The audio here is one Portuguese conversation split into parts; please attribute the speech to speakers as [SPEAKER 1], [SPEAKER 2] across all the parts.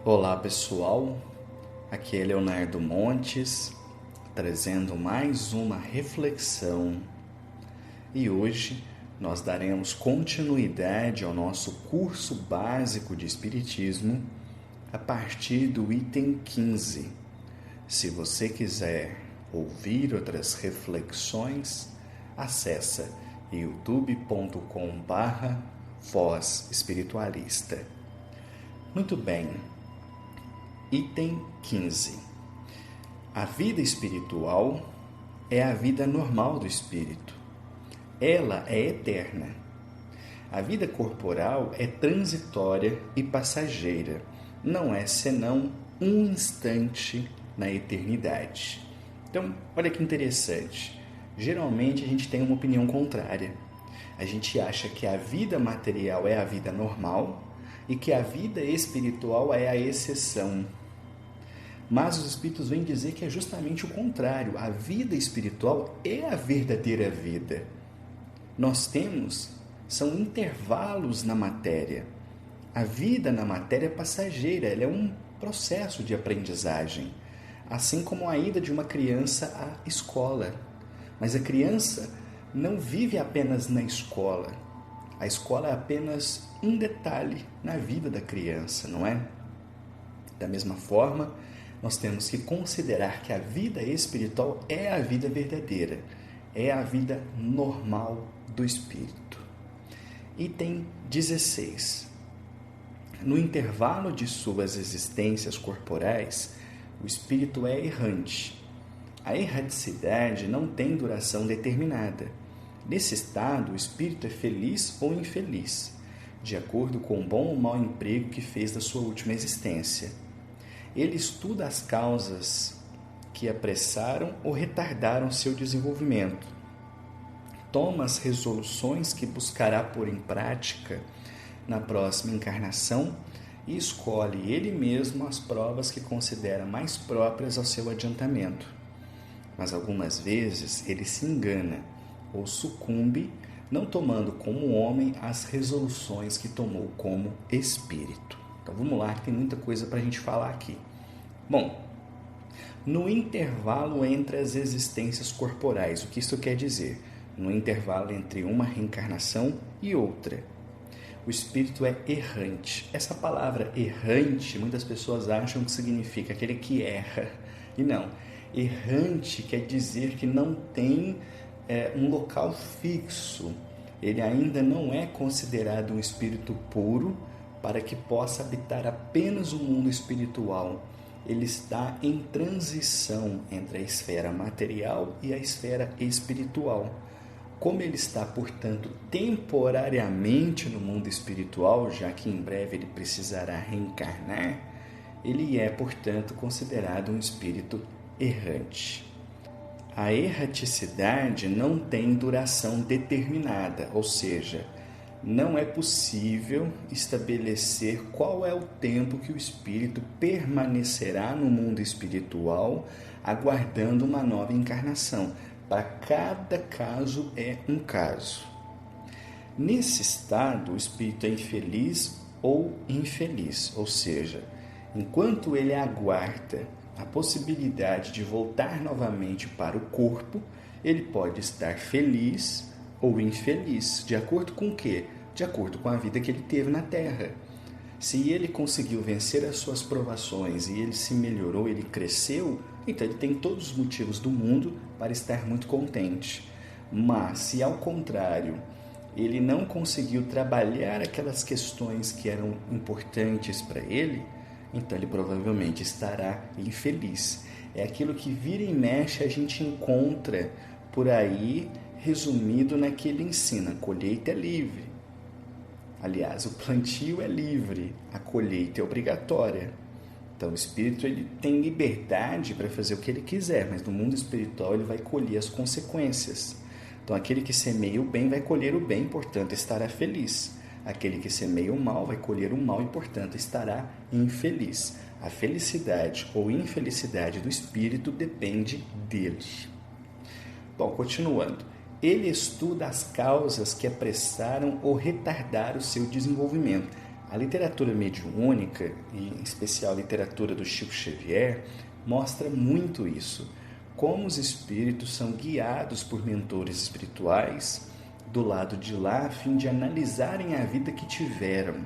[SPEAKER 1] Olá pessoal, aqui é Leonardo Montes, trazendo mais uma reflexão e hoje nós daremos continuidade ao nosso curso básico de Espiritismo a partir do item 15. Se você quiser ouvir outras reflexões, acessa youtube.com/Voz Espiritualista. Muito bem. Item 15. A vida espiritual é a vida normal do espírito. Ela é eterna. A vida corporal é transitória e passageira. Não é senão um instante na eternidade. Então, olha que interessante. Geralmente a gente tem uma opinião contrária. A gente acha que a vida material é a vida normal e que a vida espiritual é a exceção. Mas os espíritos vêm dizer que é justamente o contrário. A vida espiritual é a verdadeira vida. São intervalos na matéria. A vida na matéria é passageira, ela é um processo de aprendizagem, assim como a ida de uma criança à escola. Mas a criança não vive apenas na escola. A escola é apenas um detalhe na vida da criança, não é? Da mesma forma, nós temos que considerar que a vida espiritual é a vida verdadeira, é a vida normal do espírito. Item 16. No intervalo de suas existências corporais, o espírito é errante. A erraticidade não tem duração determinada. Nesse estado, o espírito é feliz ou infeliz, de acordo com o bom ou mau emprego que fez da sua última existência. Ele estuda as causas que apressaram ou retardaram seu desenvolvimento. Toma as resoluções que buscará pôr em prática na próxima encarnação e escolhe ele mesmo as provas que considera mais próprias ao seu adiantamento. Mas algumas vezes ele se engana ou sucumbe, não tomando como homem as resoluções que tomou como espírito. Então vamos lá, que tem muita coisa para a gente falar aqui. Bom, no intervalo entre as existências corporais, o que isso quer dizer? No intervalo entre uma reencarnação e outra, o espírito é errante. Essa palavra errante, muitas pessoas acham que significa aquele que erra. E não, errante quer dizer que não tem um local fixo. Ele ainda não é considerado um espírito puro para que possa habitar apenas o mundo espiritual. Ele está em transição entre a esfera material e a esfera espiritual. Como ele está, portanto, temporariamente no mundo espiritual, já que em breve ele precisará reencarnar, ele é, portanto, considerado um espírito errante. A erraticidade não tem duração determinada, ou seja, não é possível estabelecer qual é o tempo que o espírito permanecerá no mundo espiritual aguardando uma nova encarnação. Para cada caso é um caso. Nesse estado, o espírito é infeliz ou infeliz, ou seja, enquanto ele aguarda a possibilidade de voltar novamente para o corpo, ele pode estar feliz ou infeliz. De acordo com o quê? De acordo com a vida que ele teve na Terra. Se ele conseguiu vencer as suas provações e ele se melhorou, ele cresceu, então ele tem todos os motivos do mundo para estar muito contente. Mas se ao contrário, ele não conseguiu trabalhar aquelas questões que eram importantes para ele, então ele provavelmente estará infeliz. É aquilo que vira e mexe a gente encontra por aí, resumido naquele ensino: a colheita é livre. Aliás, o plantio é livre, a colheita é obrigatória. Então o espírito ele tem liberdade para fazer o que ele quiser, mas no mundo espiritual ele vai colher as consequências. Então aquele que semeia o bem vai colher o bem, portanto estará feliz. Aquele que semeia o mal vai colher o mal e, portanto, estará infeliz. A felicidade ou infelicidade do espírito depende dele. Bom, continuando. Ele estuda as causas que apressaram ou retardaram o seu desenvolvimento. A literatura mediúnica, e em especial a literatura do Chico Xavier, mostra muito isso. Como os espíritos são guiados por mentores espirituais do lado de lá a fim de analisarem a vida que tiveram.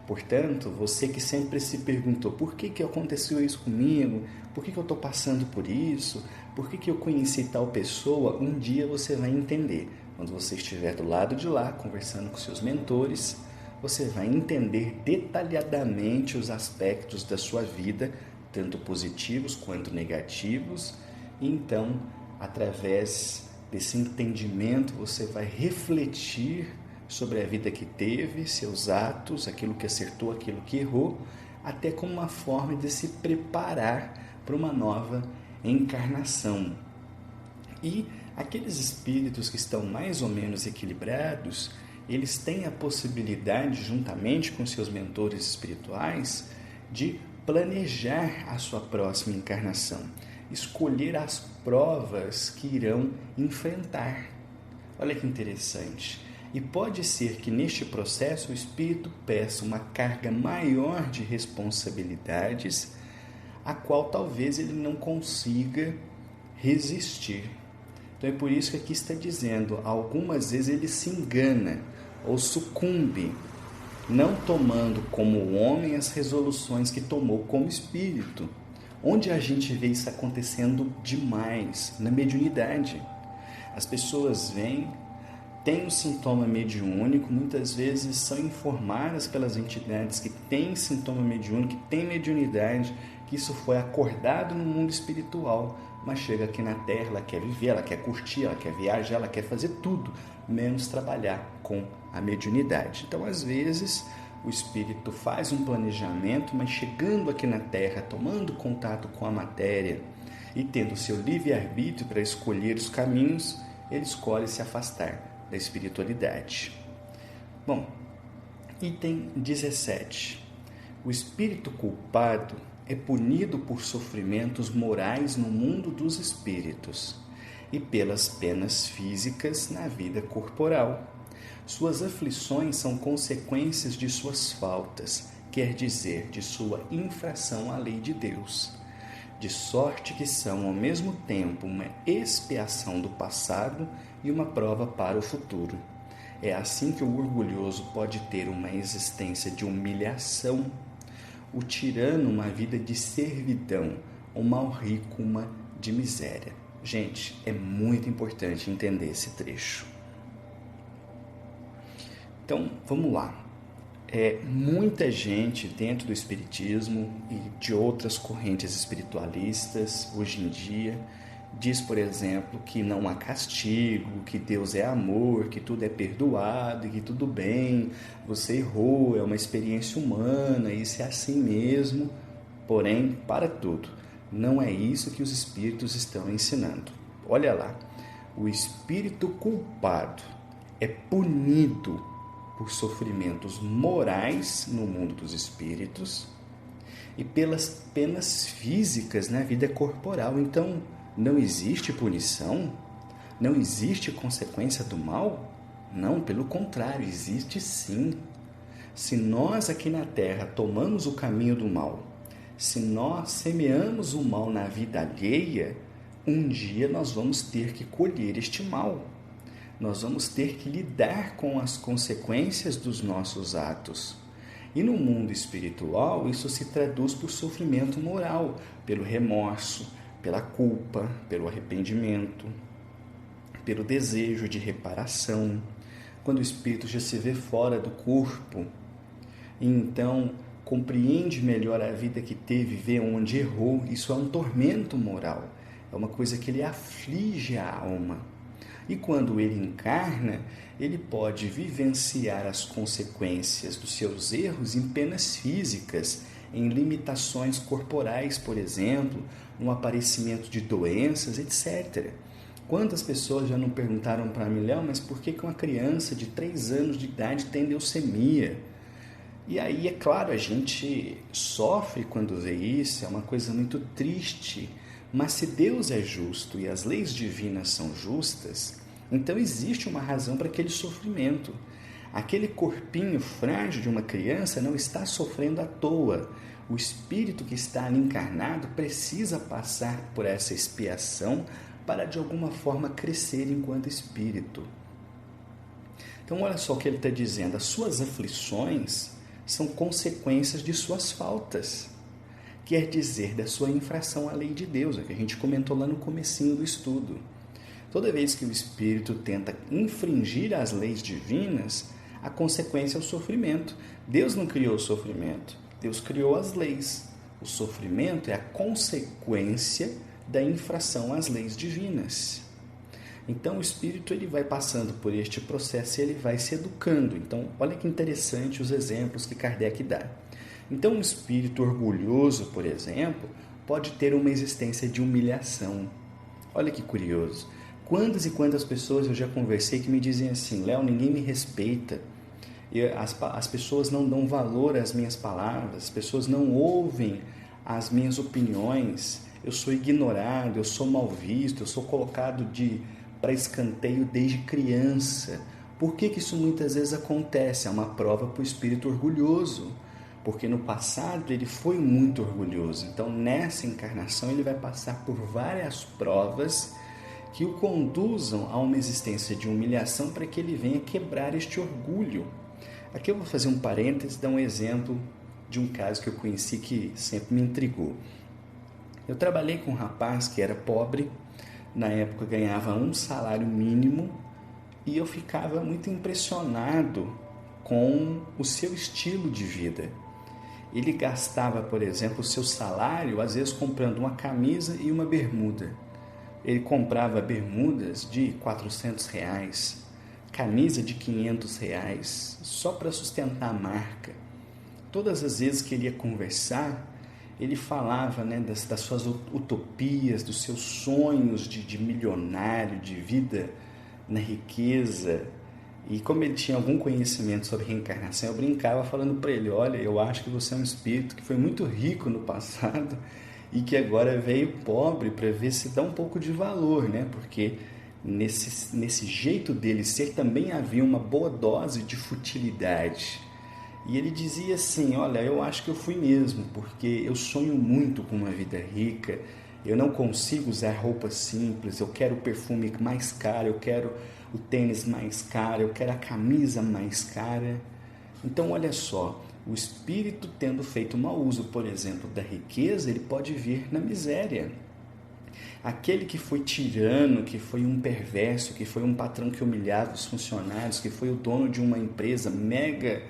[SPEAKER 1] Portanto, você que sempre se perguntou por que aconteceu isso comigo, por que eu estou passando por isso, por que eu conheci tal pessoa, um dia você vai entender. Quando você estiver do lado de lá, conversando com seus mentores, você vai entender detalhadamente os aspectos da sua vida, tanto positivos quanto negativos, e então, através desse entendimento, você vai refletir sobre a vida que teve, seus atos, aquilo que acertou, aquilo que errou, até como uma forma de se preparar para uma nova encarnação. E aqueles espíritos que estão mais ou menos equilibrados, eles têm a possibilidade, juntamente com seus mentores espirituais, de planejar a sua próxima encarnação, escolher as provas que irão enfrentar. Olha que interessante. E pode ser que neste processo o espírito peça uma carga maior de responsabilidades, a qual talvez ele não consiga resistir. Então é por isso que aqui está dizendo, algumas vezes ele se engana ou sucumbe, não tomando como homem as resoluções que tomou como espírito. Onde a gente vê isso acontecendo demais? Na mediunidade. As pessoas vêm, têm um sintoma mediúnico, muitas vezes são informadas pelas entidades que têm sintoma mediúnico, que têm mediunidade, que isso foi acordado no mundo espiritual, mas chega aqui na Terra, ela quer viver, ela quer curtir, ela quer viajar, ela quer fazer tudo, menos trabalhar com a mediunidade. Então, às vezes, o espírito faz um planejamento, mas chegando aqui na Terra, tomando contato com a matéria e tendo seu livre-arbítrio para escolher os caminhos, ele escolhe se afastar da espiritualidade. Bom, item 17. O espírito culpado é punido por sofrimentos morais no mundo dos espíritos e pelas penas físicas na vida corporal. Suas aflições são consequências de suas faltas, quer dizer, de sua infração à lei de Deus, de sorte que são ao mesmo tempo uma expiação do passado e uma prova para o futuro. É assim que o orgulhoso pode ter uma existência de humilhação, o tirano uma vida de servidão, o mal rico uma de miséria. Gente, é muito importante entender esse trecho. Então, vamos lá. Muita gente dentro do espiritismo e de outras correntes espiritualistas, hoje em dia, diz, por exemplo, que não há castigo, que Deus é amor, que tudo é perdoado e que tudo bem, você errou, é uma experiência humana, isso é assim mesmo. Porém, para tudo, não é isso que os espíritos estão ensinando. Olha lá, o espírito culpado é punido por sofrimentos morais no mundo dos espíritos e pelas penas físicas na vida corporal. Então, não existe punição? Não existe consequência do mal? Não, pelo contrário, existe sim. Se nós aqui na Terra tomamos o caminho do mal, se nós semeamos o mal na vida alheia, um dia nós vamos ter que colher este mal. Nós vamos ter que lidar com as consequências dos nossos atos. E no mundo espiritual, isso se traduz por sofrimento moral, pelo remorso, pela culpa, pelo arrependimento, pelo desejo de reparação. Quando o espírito já se vê fora do corpo, e então compreende melhor a vida que teve, vê onde errou, isso é um tormento moral, é uma coisa que ele aflige a alma. E quando ele encarna, ele pode vivenciar as consequências dos seus erros em penas físicas, em limitações corporais, por exemplo, no aparecimento de doenças, etc. Quantas pessoas já não perguntaram para mim, Léo, mas por que uma criança de 3 anos de idade tem leucemia? E aí, é claro, a gente sofre quando vê isso, é uma coisa muito triste. Mas se Deus é justo e as leis divinas são justas, então existe uma razão para aquele sofrimento. Aquele corpinho frágil de uma criança não está sofrendo à toa. O espírito que está ali encarnado precisa passar por essa expiação para de alguma forma crescer enquanto espírito. Então olha só o que ele está dizendo, as suas aflições são consequências de suas faltas. Quer dizer, da sua infração à lei de Deus, é que a gente comentou lá no comecinho do estudo. Toda vez que o espírito tenta infringir as leis divinas, a consequência é o sofrimento. Deus não criou o sofrimento, Deus criou as leis. O sofrimento é a consequência da infração às leis divinas. Então o espírito ele vai passando por este processo e ele vai se educando. Então olha que interessante os exemplos que Kardec dá. Então um espírito orgulhoso, por exemplo, pode ter uma existência de humilhação. Olha que curioso. Quantas e quantas pessoas eu já conversei que me dizem assim, Léo, ninguém me respeita. As pessoas não dão valor às minhas palavras, as pessoas não ouvem as minhas opiniões, eu sou ignorado, eu sou mal visto, eu sou colocado para escanteio desde criança. Por que isso muitas vezes acontece? É uma prova para o espírito orgulhoso, porque no passado ele foi muito orgulhoso. Então nessa encarnação ele vai passar por várias provas que o conduzam a uma existência de humilhação para que ele venha quebrar este orgulho. Aqui eu vou fazer um parêntese e dar um exemplo de um caso que eu conheci que sempre me intrigou. Eu trabalhei com um rapaz que era pobre, na época ganhava um salário mínimo e eu ficava muito impressionado com o seu estilo de vida. Ele gastava, por exemplo, o seu salário, às vezes comprando uma camisa e uma bermuda. Ele comprava bermudas de R$400, camisa de R$500, só para sustentar a marca. Todas as vezes que ele ia conversar, ele falava, né, das suas utopias, dos seus sonhos de milionário, de vida na riqueza. E como ele tinha algum conhecimento sobre reencarnação, eu brincava falando para ele, olha, eu acho que você é um espírito que foi muito rico no passado e que agora veio pobre para ver se dá um pouco de valor, né? Porque nesse jeito dele ser também havia uma boa dose de futilidade. E ele dizia assim, olha, eu acho que eu fui mesmo, porque eu sonho muito com uma vida rica, eu não consigo usar roupa simples, eu quero o perfume mais caro, eu quero o tênis mais caro, eu quero a camisa mais cara. Então, olha só, o espírito tendo feito mau uso, por exemplo, da riqueza, ele pode vir na miséria. Aquele que foi tirano, que foi um perverso, que foi um patrão que humilhava os funcionários, que foi o dono de uma empresa mega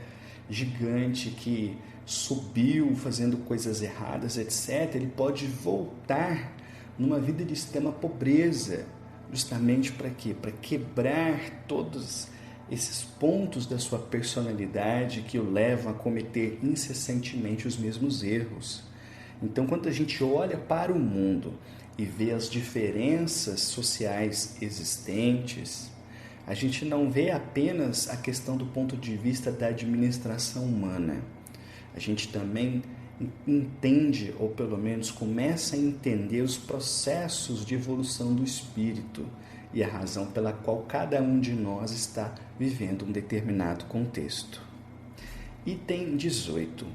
[SPEAKER 1] gigante, que subiu fazendo coisas erradas, etc., ele pode voltar numa vida de extrema pobreza, justamente para quê? Para quebrar todos esses pontos da sua personalidade que o levam a cometer incessantemente os mesmos erros. Então, quando a gente olha para o mundo e vê as diferenças sociais existentes, a gente não vê apenas a questão do ponto de vista da administração humana. A gente também entende, ou pelo menos começa a entender os processos de evolução do espírito e a razão pela qual cada um de nós está vivendo um determinado contexto. Item 18.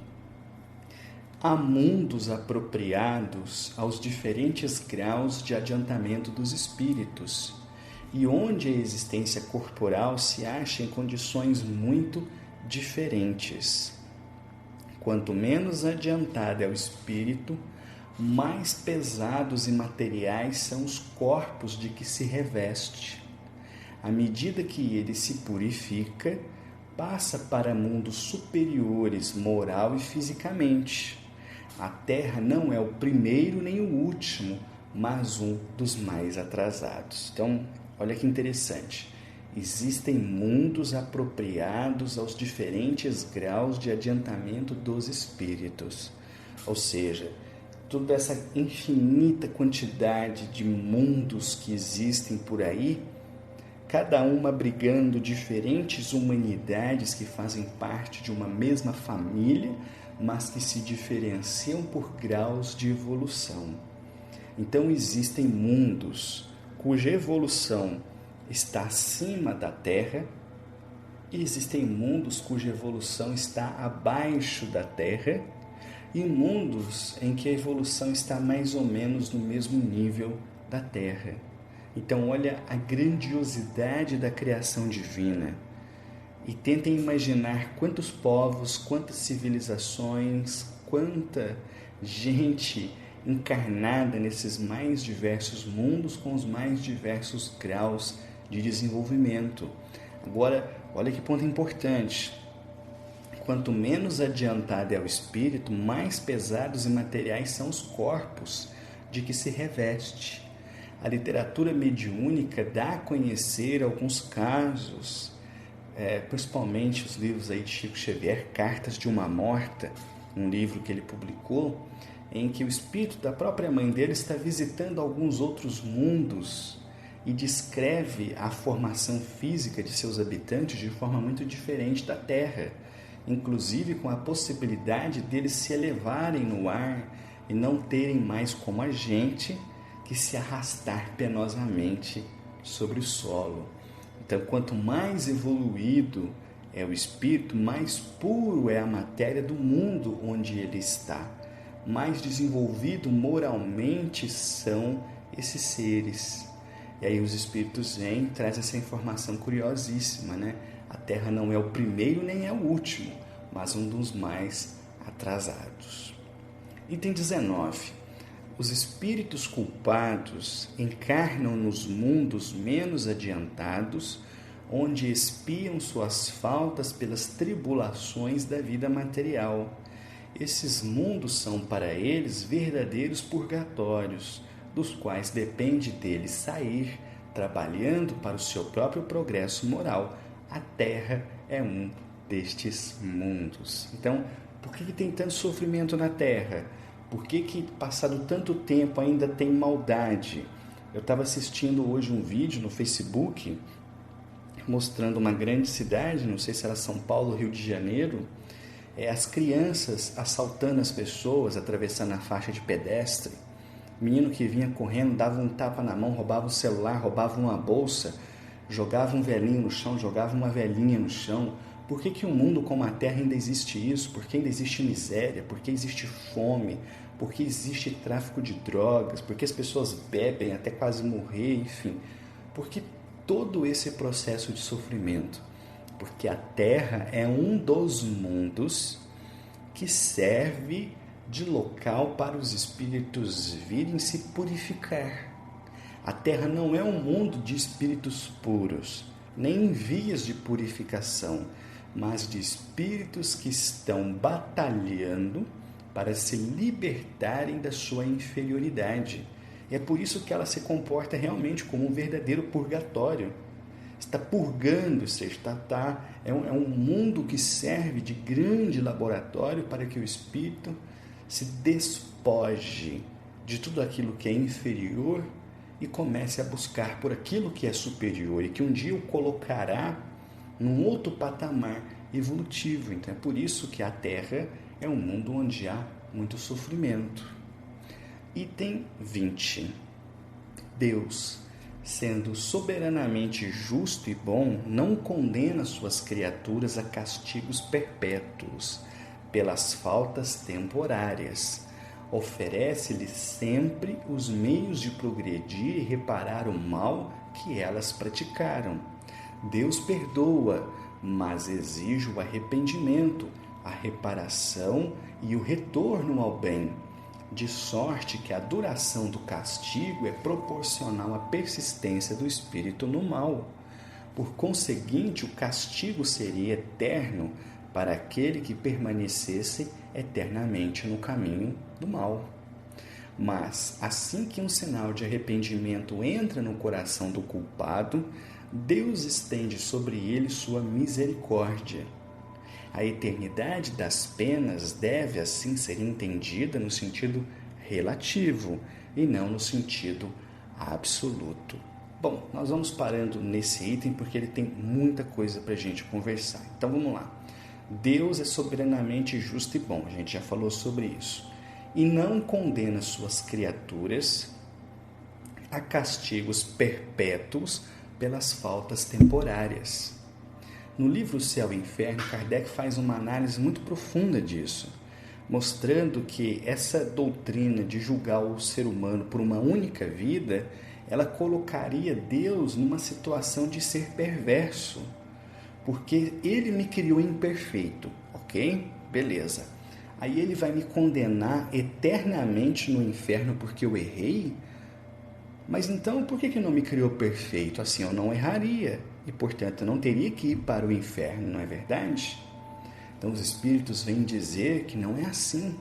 [SPEAKER 1] Há mundos apropriados aos diferentes graus de adiantamento dos espíritos, e onde a existência corporal se acha em condições muito diferentes. Quanto menos adiantado é o espírito, mais pesados e materiais são os corpos de que se reveste. À medida que ele se purifica, passa para mundos superiores, moral e fisicamente. A Terra não é o primeiro nem o último, mas um dos mais atrasados. Então, olha que interessante. Existem mundos apropriados aos diferentes graus de adiantamento dos espíritos. Ou seja, toda essa infinita quantidade de mundos que existem por aí, cada uma abrigando diferentes humanidades que fazem parte de uma mesma família, mas que se diferenciam por graus de evolução. Então existem mundos cuja evolução está acima da Terra E existem mundos cuja evolução está abaixo da Terra e mundos em que a evolução está mais ou menos no mesmo nível da Terra. Então, olha a grandiosidade da criação divina e tentem imaginar quantos povos, quantas civilizações, quanta gente encarnada nesses mais diversos mundos com os mais diversos graus de desenvolvimento. Agora, olha que ponto importante. Quanto menos adiantado é o espírito, mais pesados e materiais são os corpos de que se reveste. A literatura mediúnica dá a conhecer alguns casos, principalmente os livros aí de Chico Xavier, Cartas de uma Morta, um livro que ele publicou, em que o espírito da própria mãe dele está visitando alguns outros mundos e descreve a formação física de seus habitantes de forma muito diferente da Terra, inclusive com a possibilidade deles se elevarem no ar e não terem mais como a gente que se arrastar penosamente sobre o solo. Então, quanto mais evoluído é o espírito, mais puro é a matéria do mundo onde ele está. Mais desenvolvido moralmente são esses seres. E aí os espíritos vêm e trazem essa informação curiosíssima, né? A Terra não é o primeiro nem é o último, mas um dos mais atrasados. Item 19. Os espíritos culpados encarnam nos mundos menos adiantados, onde expiam suas faltas pelas tribulações da vida material. Esses mundos são para eles verdadeiros purgatórios, dos quais depende deles sair, trabalhando para o seu próprio progresso moral. A Terra é um destes mundos. Então, por que tem tanto sofrimento na Terra? Por que, passado tanto tempo, ainda tem maldade? Eu estava assistindo hoje um vídeo no Facebook mostrando uma grande cidade, não sei se era São Paulo ou Rio de Janeiro, as crianças assaltando as pessoas, atravessando a faixa de pedestre. Menino que vinha correndo, dava um tapa na mão, roubava o celular, roubava uma bolsa, jogava um velhinho no chão, jogava uma velhinha no chão. Por que um mundo como a Terra ainda existe isso? Por que ainda existe miséria? Por que existe fome? Por que existe tráfico de drogas? Por que as pessoas bebem até quase morrer? Enfim, por que todo esse processo de sofrimento? Porque a Terra é um dos mundos que serve de local para os espíritos virem se purificar. A Terra não é um mundo de espíritos puros, nem em vias de purificação, mas de espíritos que estão batalhando para se libertarem da sua inferioridade. É por isso que ela se comporta realmente como um verdadeiro purgatório. Está purgando, ou seja, é um mundo que serve de grande laboratório para que o espírito se despoje de tudo aquilo que é inferior e comece a buscar por aquilo que é superior e que um dia o colocará num outro patamar evolutivo. Então é por isso que a Terra é um mundo onde há muito sofrimento. Item 20. Deus, sendo soberanamente justo e bom, não condena suas criaturas a castigos perpétuos pelas faltas temporárias. Oferece-lhes sempre os meios de progredir e reparar o mal que elas praticaram. Deus perdoa, mas exige o arrependimento, a reparação e o retorno ao bem, de sorte que a duração do castigo é proporcional à persistência do espírito no mal. Por conseguinte, o castigo seria eterno para aquele que permanecesse eternamente no caminho do mal. Mas, assim que um sinal de arrependimento entra no coração do culpado, Deus estende sobre ele sua misericórdia. A eternidade das penas deve, assim, ser entendida no sentido relativo e não no sentido absoluto. Bom, nós vamos parando nesse item porque ele tem muita coisa para a gente conversar. Então vamos lá. Deus é soberanamente justo e bom, a gente já falou sobre isso, e não condena suas criaturas a castigos perpétuos pelas faltas temporárias. No livro Céu e Inferno, Kardec faz uma análise muito profunda disso, mostrando que essa doutrina de julgar o ser humano por uma única vida, ela colocaria Deus numa situação de ser perverso, porque ele me criou imperfeito, ok? Beleza. Aí ele vai me condenar eternamente no inferno porque eu errei? Mas então por que não me criou perfeito? Assim eu não erraria e, portanto, eu não teria que ir para o inferno, não é verdade? Então os espíritos vêm dizer que não é assim,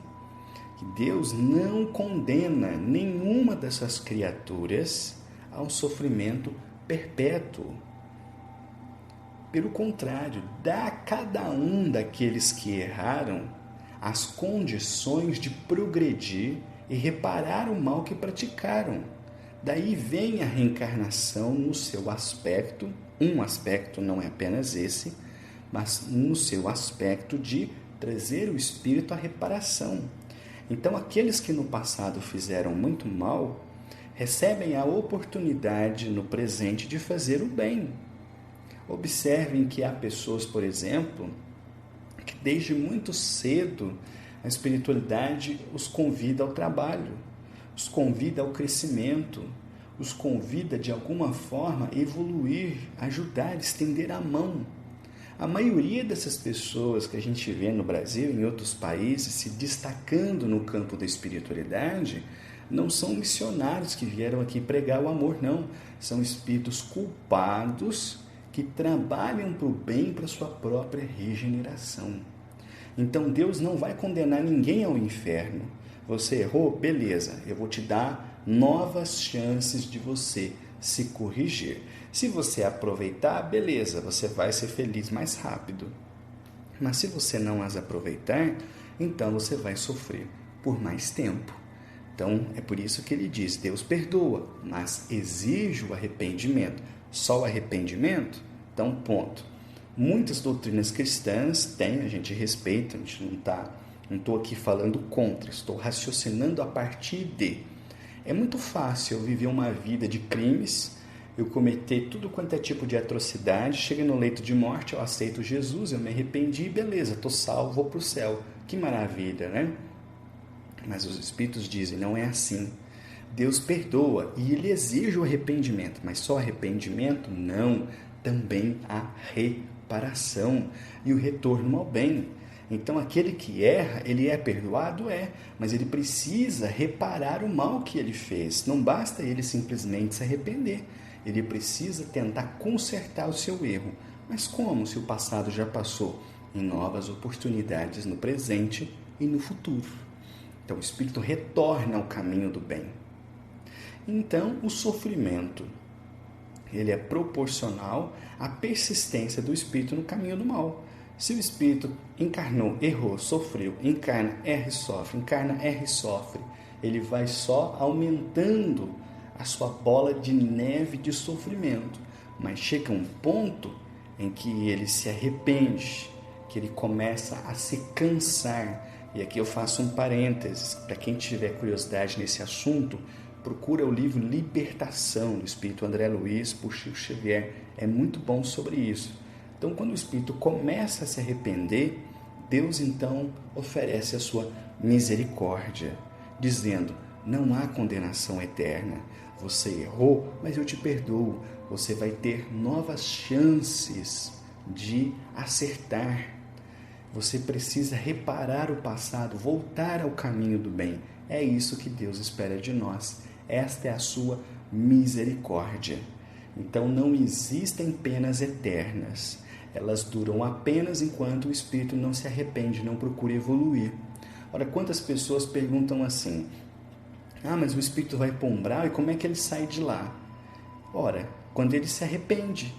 [SPEAKER 1] que Deus não condena nenhuma dessas criaturas ao sofrimento perpétuo. Pelo contrário, dá a cada um daqueles que erraram as condições de progredir e reparar o mal que praticaram. Daí vem a reencarnação no seu aspecto, um aspecto, não é apenas esse, mas no seu aspecto de trazer o espírito à reparação. Então, aqueles que no passado fizeram muito mal, recebem a oportunidade no presente de fazer o bem. Observem que há pessoas, por exemplo, que desde muito cedo a espiritualidade os convida ao trabalho, os convida ao crescimento, os convida de alguma forma a evoluir, ajudar, estender a mão. A maioria dessas pessoas que a gente vê no Brasil e em outros países se destacando no campo da espiritualidade não são missionários que vieram aqui pregar o amor, não. São espíritos culpados que trabalham para o bem, para a sua própria regeneração. Então Deus não vai condenar ninguém ao inferno. Você errou? Beleza, eu vou te dar novas chances de você se corrigir. Se você aproveitar, beleza, você vai ser feliz mais rápido. Mas se você não as aproveitar, então você vai sofrer por mais tempo. Então é por isso que ele diz, Deus perdoa, mas exige o arrependimento. Só o arrependimento? Então, ponto. Muitas doutrinas cristãs têm, a gente respeita, a gente não estou aqui falando contra, estou raciocinando a partir de. É muito fácil eu viver uma vida de crimes, eu cometer tudo quanto é tipo de atrocidade, chega no leito de morte, eu aceito Jesus, eu me arrependi, beleza, estou salvo, vou para o céu. Que maravilha, né? Mas os Espíritos dizem, não é assim. Deus perdoa e Ele exige o arrependimento, mas só arrependimento? Não, também há reparação e o retorno ao bem. Então aquele que erra, ele é perdoado? É, mas ele precisa reparar o mal que ele fez. Não basta ele simplesmente se arrepender, ele precisa tentar consertar o seu erro. Mas como se o passado já passou? Em novas oportunidades no presente e no futuro. Então o espírito retorna ao caminho do bem. Então o sofrimento, ele é proporcional à persistência do espírito no caminho do mal. Se o espírito encarnou, errou, sofreu, encarna, erra e sofre, encarna, erra e sofre, ele vai só aumentando a sua bola de neve de sofrimento. Mas chega um ponto em que ele se arrepende, que ele começa a se cansar. E aqui eu faço um parênteses, para quem tiver curiosidade nesse assunto, procura o livro Libertação, do Espírito André Luiz, por Chico Xavier. É muito bom sobre isso. Então, quando o espírito começa a se arrepender, Deus então oferece a sua misericórdia, dizendo, não há condenação eterna. Você errou, mas eu te perdoo. Você vai ter novas chances de acertar. Você precisa reparar o passado, voltar ao caminho do bem. É isso que Deus espera de nós. Esta é a sua misericórdia. Então não existem penas eternas. Elas duram apenas enquanto o espírito não se arrepende, não procura evoluir. Ora, quantas pessoas perguntam assim, mas o espírito vai para o umbral e como é que ele sai de lá? Ora, quando ele se arrepende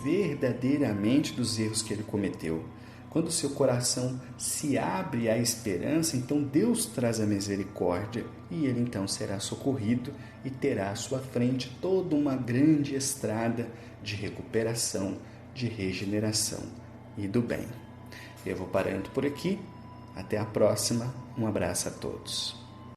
[SPEAKER 1] verdadeiramente dos erros que ele cometeu. Quando o seu coração se abre à esperança, então Deus traz a misericórdia e ele então será socorrido e terá à sua frente toda uma grande estrada de recuperação, de regeneração e do bem. Eu vou parando por aqui. Até a próxima. Um abraço a todos.